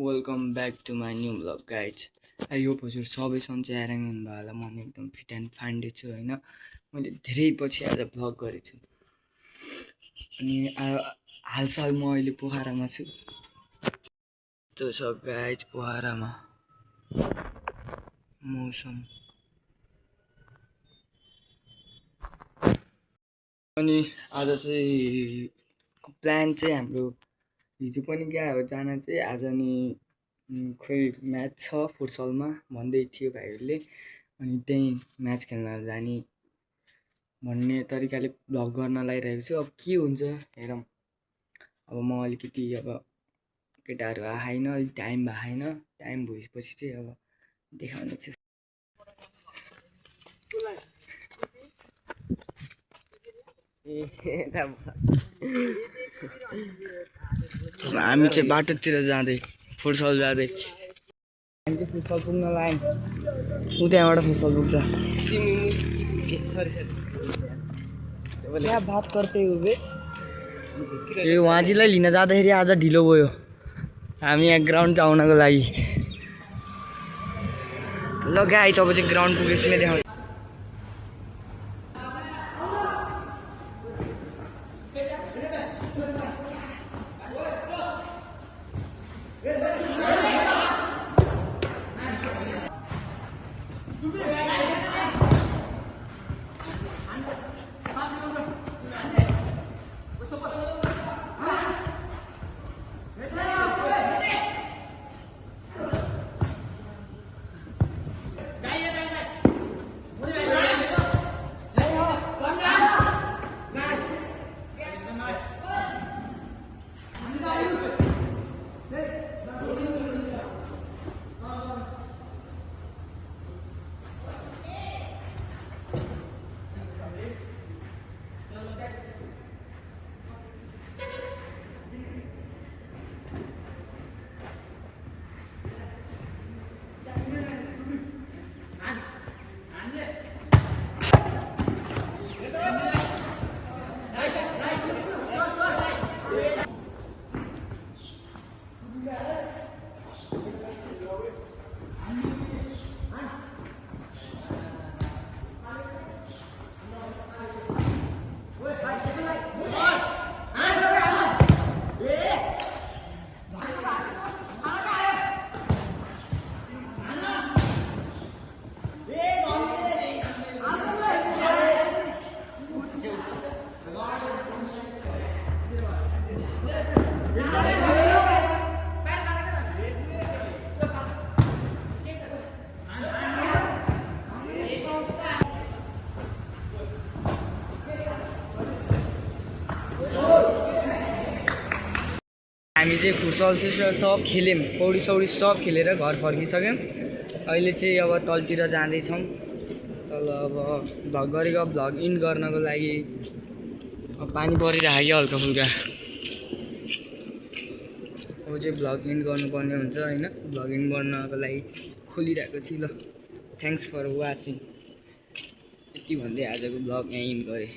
Welcome back to my new blog guys. I hope हजुर सबै सन्चै आइरहनु हुनुभयो होला। म एकदम फिट एन्ड फाइन्डै छु होइन। मैले धेरै पछि आज भ्लग गरेको छु अनि हालसाल म अहिले पोखरामा छु। त्यो छ गाइज पोखरामा मौसम। अनि आज चाहिँ प्लान चाहिँ हाम्रो हिजो पनि गयो जान चाहिँ आज नि खोइ म्याच छ फुटसलमा भन्दै थियो भाइहरूले। अनि त्यही म्याच खेल्न जाने भन्ने तरिकाले भ्लग गर्न लागिरहेको छु। अब के हुन्छ हेरौँ। अब म अलिकति अब केटाहरू आएन, अलिक टाइम भएन, टाइम भएपछि चाहिँ अब देखाउने छु। हामी चाहिँ बाटोतिर जाँदै फुटसल जाँदै हामी चाहिँ फुटसल पुग्न लाग्यौँ। ऊ त्यहाँबाट फुटसल पुग्छ। क्या बात गर्दै हुए यो उहाँजीलाई लिन जाँदाखेरि आज ढिलो भयो। हामी यहाँ ग्राउन्ड आउनको लागि ल गाइस अब चाहिँ ग्राउन्ड पुगेपछि नै देखाउँछ। हामी चाहिँ फुटसल सब खेल्यौँ, पौडी सौडी सब खेलेर घर फर्किसक्यौँ। अहिले चाहिँ अब तलतिर जाँदैछौँ। तल अब भ्लग गरेको भ्लग इन गर्नको लागि अब पानी परिरहेको हल्का फुल्का। अब चाहिँ भ्लग इन गर्नुपर्ने हुन्छ होइन। भ्लग इन गर्नको लागि खोलिरहेको छु। ल थ्याङ्क्स फर वाचिङ यति भन्दै आजको भ्लग यहाँ इन गरेँ।